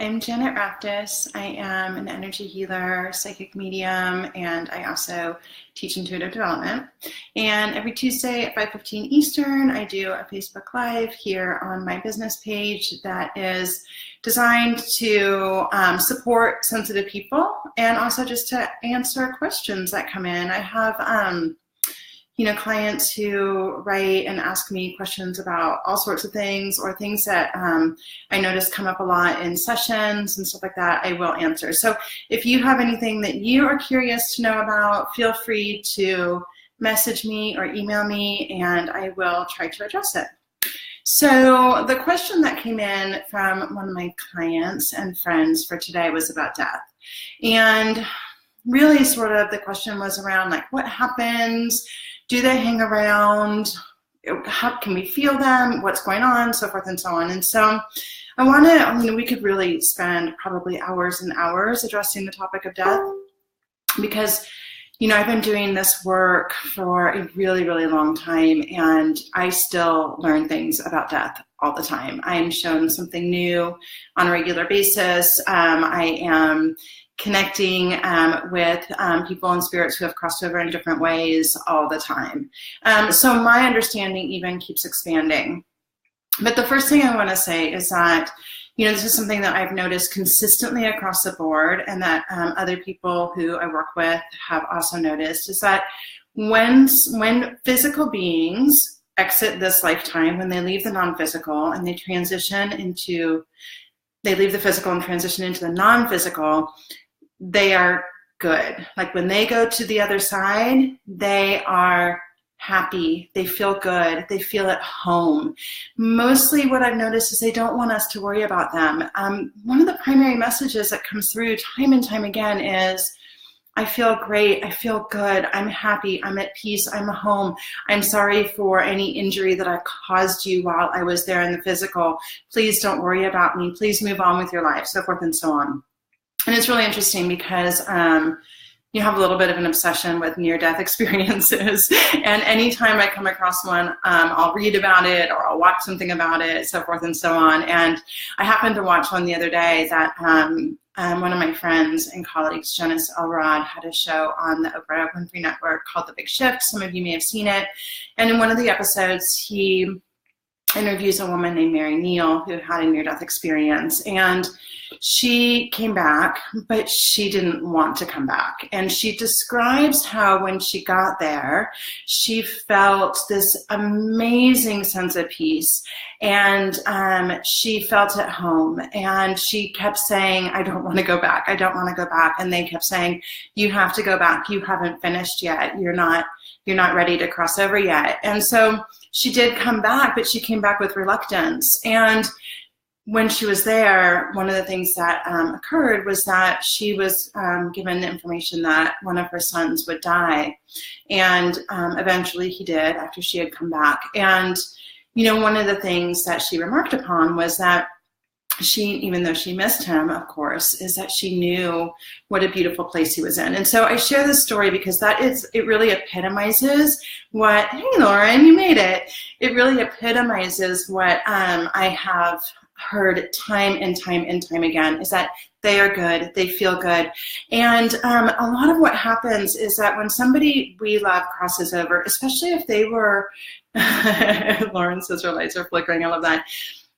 I'm Janet Raptis. I am an energy healer, psychic medium, and I also teach intuitive development. And every Tuesday at 5:15 Eastern, I do a Facebook Live here on my business page that is designed to support sensitive people and also just to answer questions that come in. I have clients who write and ask me questions about all sorts of things or things that I notice come up a lot in sessions and stuff like that, I will answer. So if you have anything that you are curious to know about, feel free to message me or email me and I will try to address it. So the question that came in from one of my clients and friends for today was about death. And really sort of the question was around like, what happens? Do they hang around? How can we feel them? What's going on? So forth and so on. And so I want to, we could really spend probably hours and hours addressing the topic of death because, I've been doing this work for a really, really long time and I still learn things about death all the time. I am shown something new on a regular basis. I am connecting with people and spirits who have crossed over in different ways all the time. So my understanding even keeps expanding. But the first thing I want to say is that, this is something that I've noticed consistently across the board and that other people who I work with have also noticed is that when physical beings exit this lifetime, when they leave the non-physical and they leave the physical and transition into the non-physical, they are good. Like when they go to the other side, they are happy, they feel good, they feel at home. Mostly what I've noticed is they don't want us to worry about them. One of the primary messages that comes through time and time again is, I feel great, I feel good, I'm happy, I'm at peace, I'm home, I'm sorry for any injury that I caused you while I was there in the physical. Please don't worry about me, please move on with your life, so forth and so on. And it's really interesting because you have a little bit of an obsession with near-death experiences. And anytime I come across one, I'll read about it or I'll watch something about it, so forth and so on. And I happened to watch one the other day that one of my friends and colleagues, Jonas Elrod, had a show on the Oprah Winfrey Network called The Big Shift. Some of you may have seen it. And in one of the episodes, he interviews a woman named Mary Neal who had a near-death experience, and she came back, but she didn't want to come back. And she describes how when she got there, she felt this amazing sense of peace, and she felt at home, and she kept saying, I don't want to go back, I don't want to go back. And they kept saying, you have to go back, you haven't finished yet, you're not ready to cross over yet. And so she did come back, but she came back with reluctance. And when she was there, one of the things that occurred was that she was given the information that one of her sons would die. And eventually he did after she had come back. And, one of the things that she remarked upon was that she, even though she missed him, of course, is that she knew what a beautiful place he was in. And so I share this story because it really epitomizes what, hey, Lauren, you made it. It really epitomizes what I have heard time and time and time again, is that they are good, they feel good. And a lot of what happens is that when somebody we love crosses over, especially if they were, Lauren says her lights are flickering, I love that.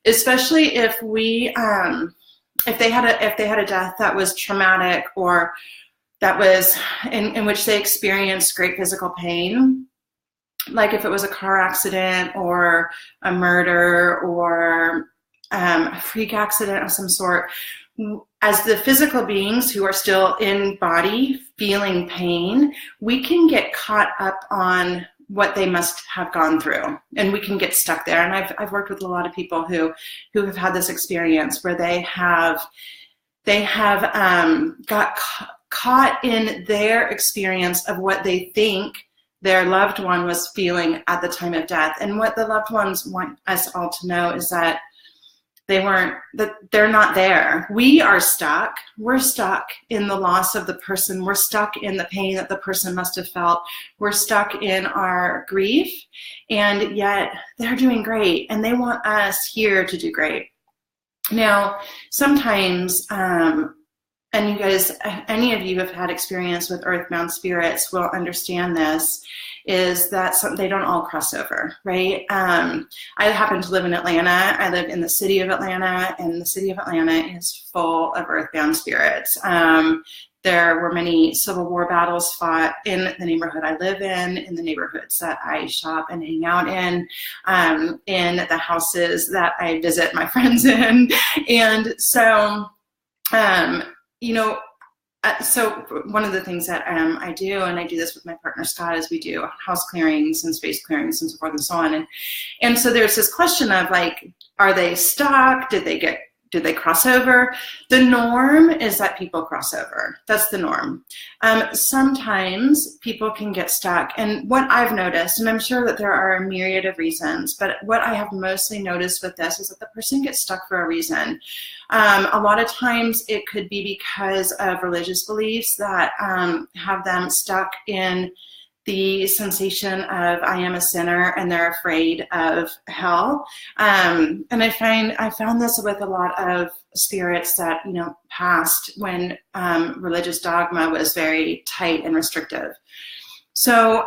Especially if if they had a death that was traumatic or that was in which they experienced great physical pain, like if it was a car accident or a murder or a freak accident of some sort, as the physical beings who are still in body feeling pain, we can get caught up on what they must have gone through, and we can get stuck there. And I've worked with a lot of people who have had this experience where they have got caught in their experience of what they think their loved one was feeling at the time of death. And what the loved ones want us all to know is that they're not there. We are stuck. We're stuck in the loss of the person. We're stuck in the pain that the person must have felt. We're stuck in our grief, and yet they're doing great, and they want us here to do great. Now, sometimes, and you guys, any of you have had experience with earthbound spirits will understand this, is that they don't all cross over, right? I happen to live in Atlanta. I live in the city of Atlanta, and the city of Atlanta is full of earthbound spirits. There were many Civil War battles fought in the neighborhood I live in the neighborhoods that I shop and hang out in the houses that I visit my friends in. And so, so one of the things that I do, and I do this with my partner Scott, is we do house clearings and space clearings and so forth and so on. And so there's this question of like, are they stuck? Did they cross over? The norm is that people cross over. That's the norm. Sometimes people can get stuck. And what I've noticed, and I'm sure that there are a myriad of reasons, but what I have mostly noticed with this is that the person gets stuck for a reason. A lot of times it could be because of religious beliefs that have them stuck in the sensation of I am a sinner, and they're afraid of hell. And I found this with a lot of spirits that, passed when religious dogma was very tight and restrictive. So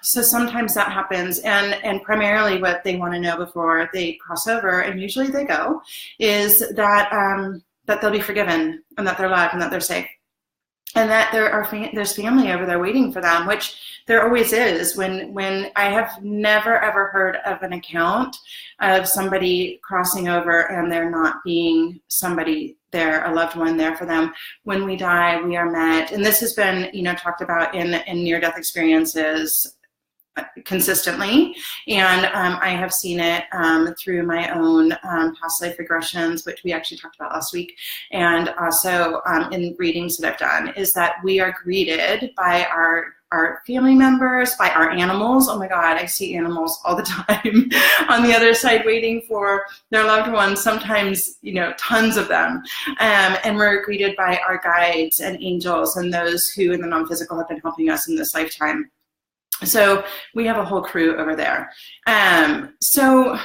sometimes that happens, and primarily what they want to know before they cross over, and usually they go, is that that they'll be forgiven, and that they're loved, and that they're safe. And that there's family over there waiting for them, which there always is. When I have never ever heard of an account of somebody crossing over and there not being somebody there, a loved one there for them. When we die, we are met, and this has been talked about in near-death experiences consistently, and I have seen it through my own past life regressions, which we actually talked about last week, and also in readings that I've done, is that we are greeted by our family members, by our animals. Oh my God, I see animals all the time on the other side waiting for their loved ones, sometimes, tons of them. And we're greeted by our guides and angels and those who in the non-physical have been helping us in this lifetime. So we have a whole crew over there. So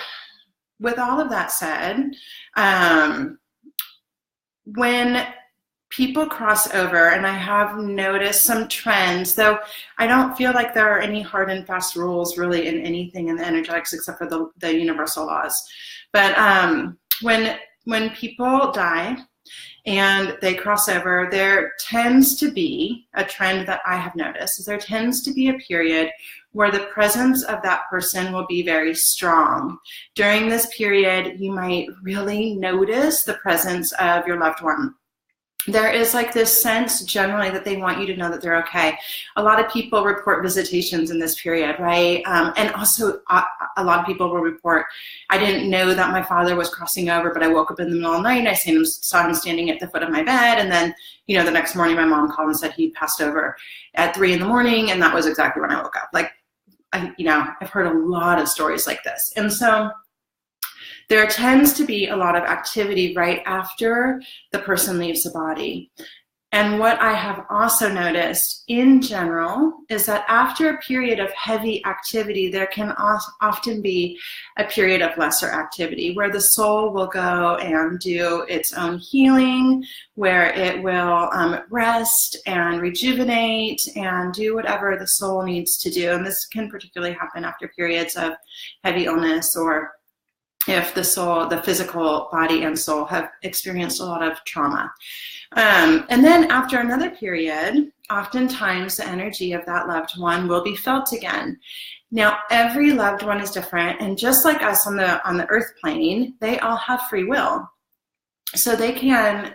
with all of that said, when people cross over, and I have noticed some trends, though I don't feel like there are any hard and fast rules really in anything in the energetics except for the universal laws. But when people die and they cross over, there tends to be a trend that I have noticed. There tends to be a period where the presence of that person will be very strong. During this period, you might really notice the presence of your loved one. There is like this sense generally that they want you to know that they're okay. A lot of people report visitations in this period, right? And also a lot of people will report, I didn't know that my father was crossing over, but I woke up in the middle of the night and I saw him standing at the foot of my bed. And then, the next morning my mom called and said he passed over at 3 a.m, and that was exactly when I woke up. Like, I've heard a lot of stories like this. And so there tends to be a lot of activity right after the person leaves the body. And what I have also noticed in general is that after a period of heavy activity, there can often be a period of lesser activity where the soul will go and do its own healing, where it will rest and rejuvenate and do whatever the soul needs to do. And this can particularly happen after periods of heavy illness, or if the physical body and soul have experienced a lot of trauma. And then after another period, oftentimes the energy of that loved one will be felt again. Now, every loved one is different, and just like us on the earth plane, they all have free will. So they're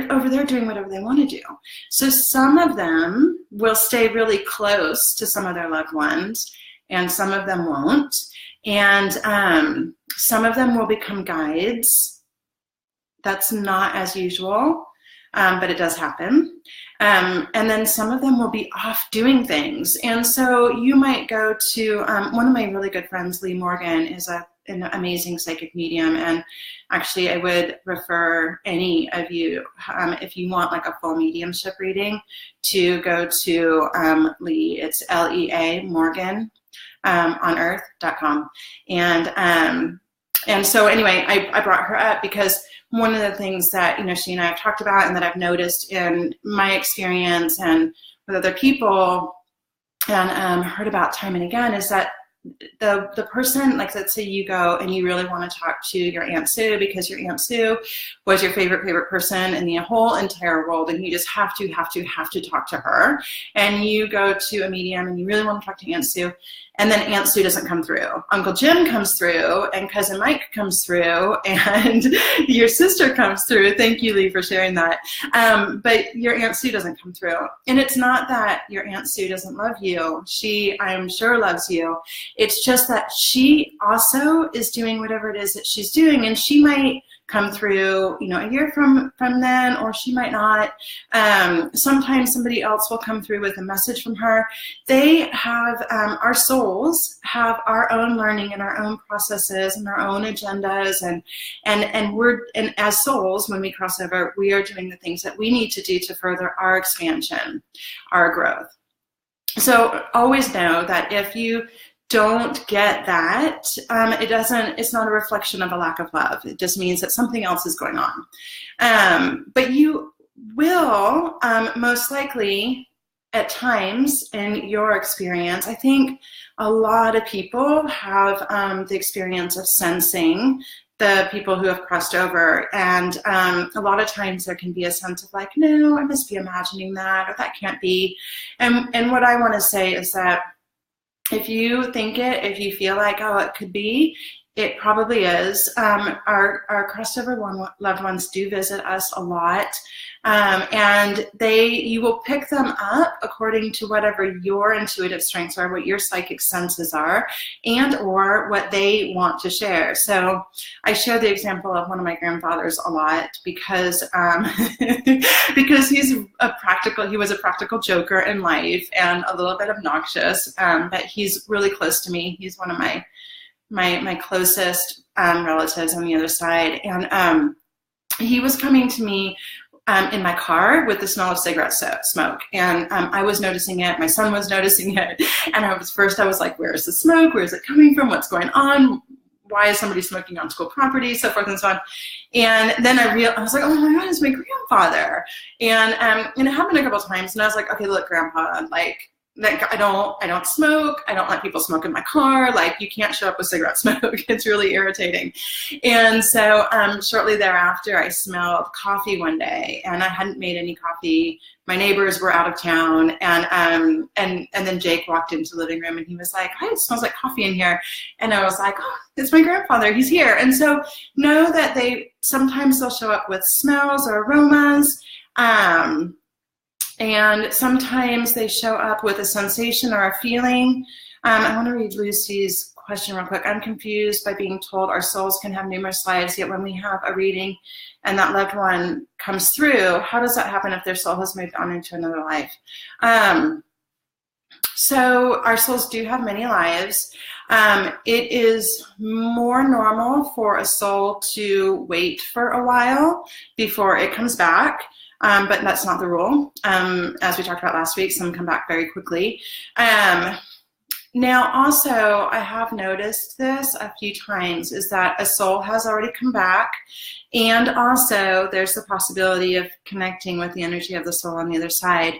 over there doing whatever they want to do. So some of them will stay really close to some of their loved ones, and some of them won't. And some of them will become guides. That's not as usual, but it does happen. And then some of them will be off doing things. And so you might go to, one of my really good friends, Lee Morgan, is an amazing psychic medium. And actually I would refer any of you, if you want like a full mediumship reading, to go to Lee. It's LEA Morgan. On earth.com. And And so anyway, I brought her up because one of the things that, she and I have talked about and that I've noticed in my experience and with other people and heard about time and again is that the person, like let's say you go and you really want to talk to your Aunt Sue because your Aunt Sue was your favorite person in the whole entire world, and you just have to talk to her, and you go to a medium and you really want to talk to Aunt Sue, and then Aunt Sue doesn't come through. Uncle Jim comes through, and Cousin Mike comes through, and your sister comes through. Thank you, Lee, for sharing that. But your Aunt Sue doesn't come through. And it's not that your Aunt Sue doesn't love you. She, I'm sure, loves you. It's just that she also is doing whatever it is that she's doing, and she might come through, a year from then, or she might not. Sometimes somebody else will come through with a message from her. They have, our souls have our own learning and our own processes and our own agendas, and as souls, when we cross over, we are doing the things that we need to do to further our expansion, our growth. So always know that if you don't get that, it's not a reflection of a lack of love. It just means that something else is going on. But you will most likely at times in your experience, I think a lot of people have the experience of sensing the people who have crossed over. And a lot of times there can be a sense of like, no, I must be imagining that, or that can't be. And what I want to say is that if you think it, if you feel like, oh, it could be, it probably is. Our crossover loved ones do visit us a lot, and you will pick them up according to whatever your intuitive strengths are, what your psychic senses are, and or what they want to share. So I share the example of one of my grandfathers a lot because because he was a practical joker in life and a little bit obnoxious, but he's really close to me. He's one of my closest relatives on the other side, and he was coming to me in my car with the smell of cigarette smoke, and I was noticing it. My son was noticing it, and I was like, "Where is the smoke? Where is it coming from? What's going on? Why is somebody smoking on school property?" So forth and so on. And then I was like, "Oh my God, it's my grandfather!" And it happened a couple of times, and I was like, "Okay, look, Grandpa, like I don't smoke. I don't let people smoke in my car. Like, you can't show up with cigarette smoke. It's really irritating." And so shortly thereafter, I smelled coffee one day, and I hadn't made any coffee. My neighbors were out of town, and then Jake walked into the living room, and he was like, "Hi, it smells like coffee in here." And I was like, "Oh, it's my grandfather. He's here." And so know that sometimes they'll show up with smells or aromas. And sometimes they show up with a sensation or a feeling. I want to read Lucy's question real quick. I'm confused by being told our souls can have numerous lives, yet when we have a reading and that loved one comes through, how does that happen if their soul has moved on into another life? So our souls do have many lives. It is more normal for a soul to wait for a while before it comes back. But that's not the rule. As we talked about last week, some come back very quickly. Now, also, I have noticed this a few times, is that a soul has already come back, and also there's the possibility of connecting with the energy of the soul on the other side.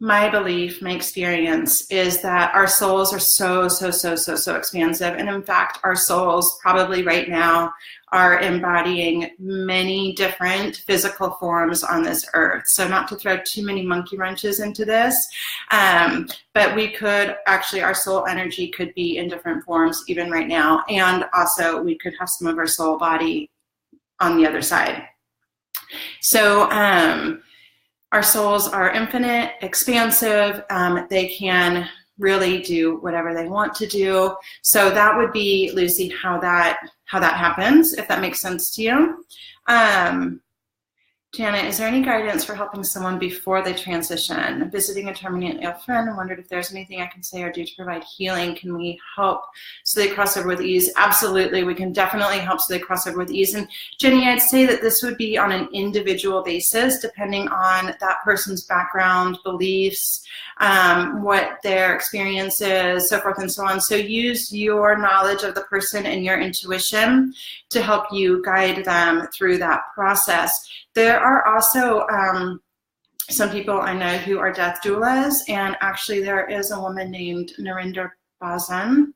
My belief, my experience is that our souls are so expansive. And in fact, our souls probably right now are embodying many different physical forms on this earth. So not to throw too many monkey wrenches into this, but we could actually, our soul energy could be in different forms even right now. And also we could have some of our soul body on the other side. So, our souls are infinite, expansive. They can really do whatever they want to do. So that would be, Lucy, how that happens, if that makes sense to you. Janet, is there any guidance for helping someone before they transition? Visiting a terminally ill friend and wondered if there's anything I can say or do to provide healing. Can we help so they cross over with ease? Absolutely, we can definitely help so they cross over with ease. And Jenny, I'd say that this would be on an individual basis, depending on that person's background, beliefs, what their experience is, so forth and so on. So use your knowledge of the person and your intuition to help you guide them through that process. There are also some people I know who are death doulas, and actually there is a woman named Narinder Bazan.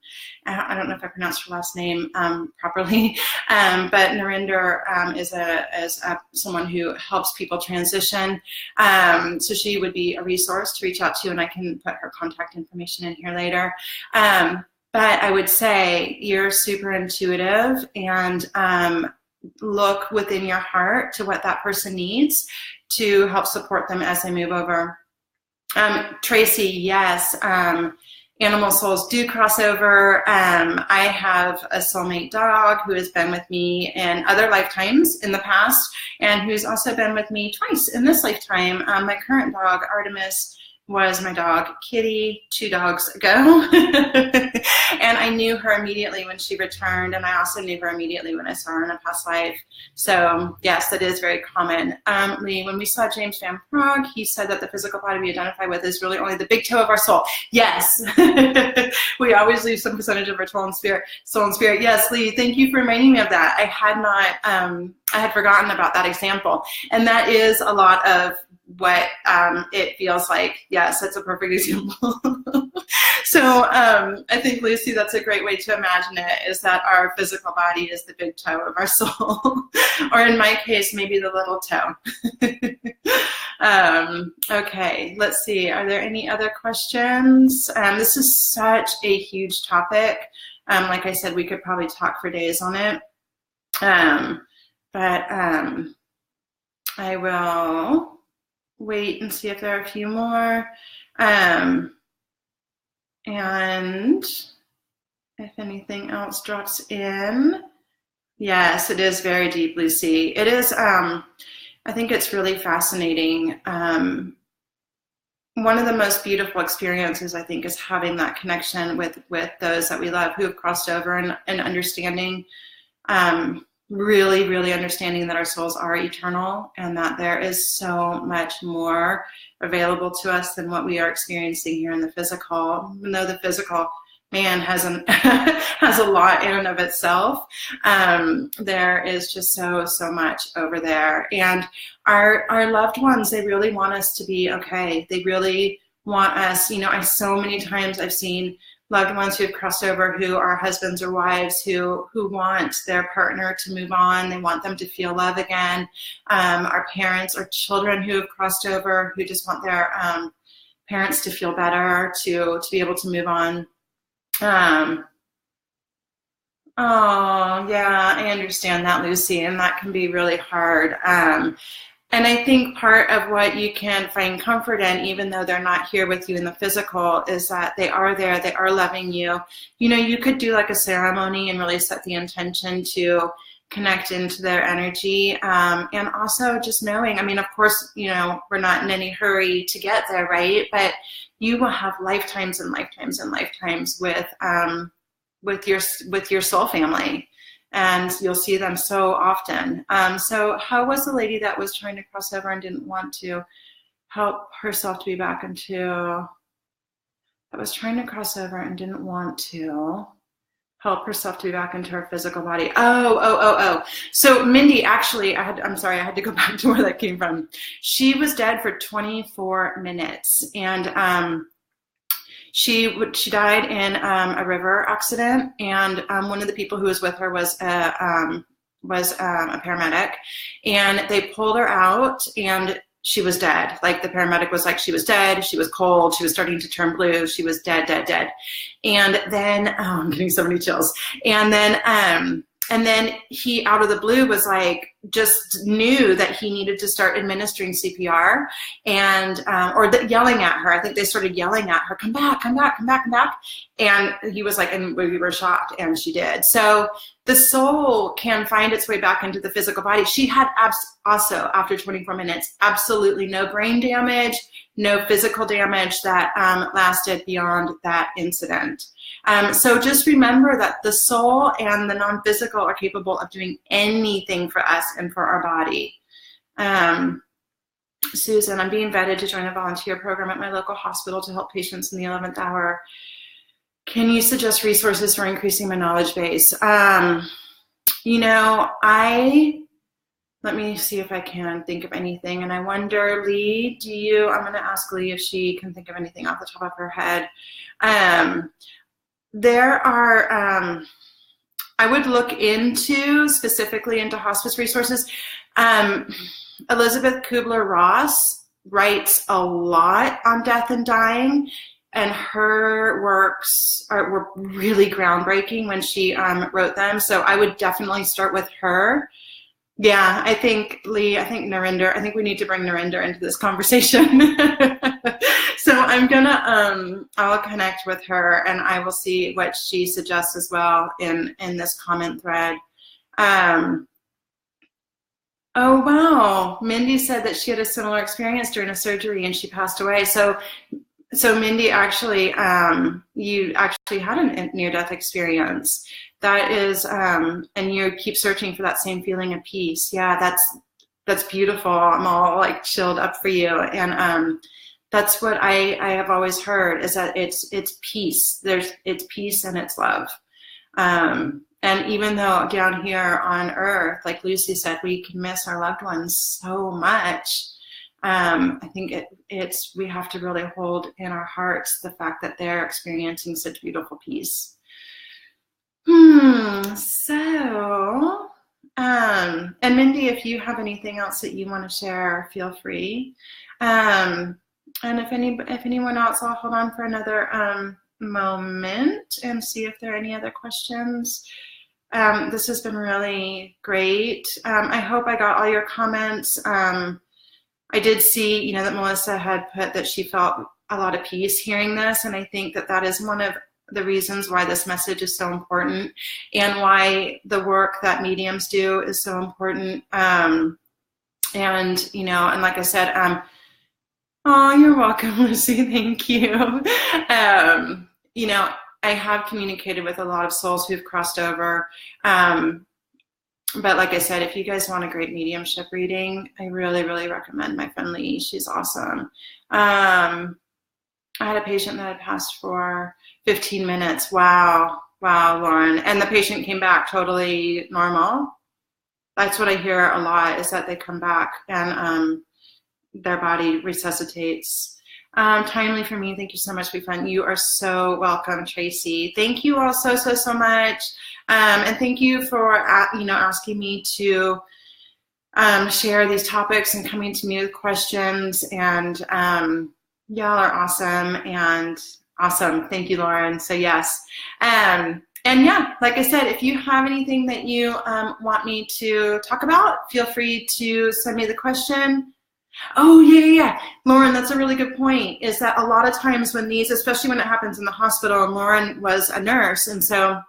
I don't know if I pronounced her last name properly, but Narinder is someone who helps people transition. So she would be a resource to reach out to, and I can put her contact information in here later. But I would say you're super intuitive, and look within your heart to what that person needs to help support them as they move over. Tracy, yes, animal souls do cross over. I have a soulmate dog who has been with me in other lifetimes in the past, and who's also been with me twice in this lifetime. My current dog, Artemis, was my dog Kitty 2 dogs ago. And I knew her immediately when she returned, and I also knew her immediately when I saw her in a past life. So yes, that is very common. Lee, when we saw James Van Praagh, he said that the physical body we identify with is really only the big toe of our soul. Yes. We always leave some percentage of our soul and spirit. Yes, Lee, thank you for reminding me of that. I had forgotten about that example. And that is a lot of what it feels like. Yes, that's a perfect example. So I think, Lucy, that's a great way to imagine it, is that our physical body is the big toe of our soul, or in my case, maybe the little toe. Okay, let's see. Are there any other questions? This is such a huge topic. Like I said, we could probably talk for days on it. But I will wait and see if there are a few more. And if anything else drops in. Yes, it is very deep, Lucy. It is, I think it's really fascinating. One of the most beautiful experiences, I think, is having that connection with those that we love who have crossed over, and understanding, really understanding that our souls are eternal, and that there is so much more available to us than what we are experiencing here in the physical. Even though the physical man has a lot in and of itself, there is just so much over there. And our loved ones, they really want us to be okay. They really want us, so many times I've seen loved ones who have crossed over who are husbands or wives who want their partner to move on. They want them to feel love again. Our parents or children who have crossed over who just want their parents to feel better, to be able to move on. Oh, yeah, I understand that, Lucy, and that can be really hard. And I think part of what you can find comfort in, even though they're not here with you in the physical, is that they are there, they are loving you. You could do like a ceremony and really set the intention to connect into their energy. And also just knowing, of course, we're not in any hurry to get there, right? But you will have lifetimes and lifetimes and lifetimes with your soul family. And you'll see them so often. So how was the lady that was trying to cross over and didn't want to help herself to be back into, that was trying to cross over and didn't want to help herself to be back into her physical body? Oh. So Mindy, actually, I had to go back to where that came from. She was dead for 24 minutes. And she died in a river accident, and one of the people who was with her was a paramedic, and they pulled her out, and she was dead. Like, the paramedic was like, she was dead, she was cold, she was starting to turn blue, she was dead. And then, I'm getting so many chills. And then And then he, out of the blue, was like, just knew that he needed to start administering CPR and, yelling at her. I think they started yelling at her, come back, come back, come back, come back. And he was like, and we were shocked, and she did. So the soul can find its way back into the physical body. She had also, after 24 minutes, absolutely no brain damage, no physical damage that lasted beyond that incident. So just remember that the soul and the non-physical are capable of doing anything for us and for our body. Susan, I'm being vetted to join a volunteer program at my local hospital to help patients in the 11th hour. Can you suggest resources for increasing my knowledge base? You know, let me see if I can think of anything. And I wonder, Lee, I'm going to ask Lee if she can think of anything off the top of her head. There are, I would look specifically into hospice resources. Elizabeth Kubler-Ross writes a lot on death and dying, and her works were really groundbreaking when she wrote them. So I would definitely start with her. Yeah, I think, Lee, I think we need to bring Narinder into this conversation. So I'm gonna, I'll connect with her and I will see what she suggests as well in this comment thread. Oh, wow. Mindy said that she had a similar experience during a surgery and she passed away. So Mindy, actually, you actually had a near-death experience. That is, and you keep searching for that same feeling of peace. Yeah, that's beautiful. I'm all like chilled up for you. And that's what I have always heard, is that it's peace. It's peace and it's love. And even though down here on earth, like Lucy said, we can miss our loved ones so much. I think we have to really hold in our hearts the fact that they're experiencing such beautiful peace. So, and Mindy, if you have anything else that you want to share, feel free. And if anyone else, I'll hold on for another moment and see if there are any other questions. This has been really great. I hope I got all your comments. I did see, that Melissa had put that she felt a lot of peace hearing this, and I think that is one of the reasons why this message is so important and why the work that mediums do is so important. And like I said, oh, you're welcome, Lucy. Thank you. I have communicated with a lot of souls who've crossed over. But like I said, if you guys want a great mediumship reading, I really, really recommend my friend Lee. She's awesome. I had a patient that had passed for 15 minutes. Wow, Lauren. And the patient came back totally normal. That's what I hear a lot, is that they come back and their body resuscitates. Timely for me. Thank you so much, BeFun. You are so welcome, Tracy. Thank you all so much. And thank you for, asking me to share these topics and coming to me with questions. And y'all are awesome and awesome. Thank you, Lauren. So yes. And yeah, like I said, if you have anything that you want me to talk about, feel free to send me the question. Oh, yeah. Lauren, that's a really good point, is that a lot of times when these, especially when it happens in the hospital, and Lauren was a nurse, and so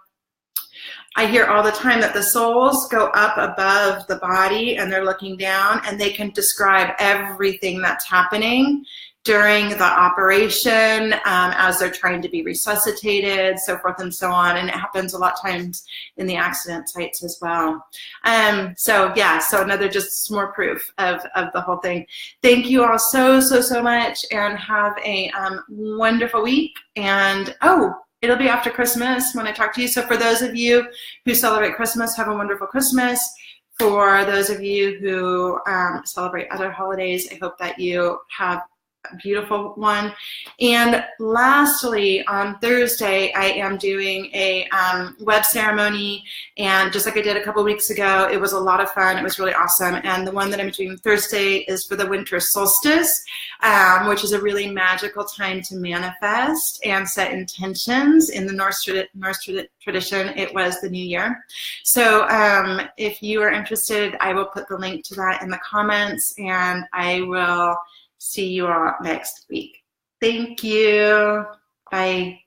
I hear all the time that the souls go up above the body and they're looking down and they can describe everything that's happening during the operation, as they're trying to be resuscitated, so forth and so on. And it happens a lot of times in the accident sites as well. So another just more proof of the whole thing. Thank you all so much, and have a wonderful week. And it'll be after Christmas when I talk to you. So for those of you who celebrate Christmas, have a wonderful Christmas. For those of you who celebrate other holidays, I hope that you have beautiful one. And lastly, on Thursday, I am doing a web ceremony, and just like I did a couple weeks ago, it was a lot of fun. It was really awesome. And the one that I'm doing Thursday is for the winter solstice, which is a really magical time to manifest and set intentions. In the Norse tradition, it was the new year. So if you are interested, I will put the link to that in the comments, and I will see you all next week. Thank you. Bye.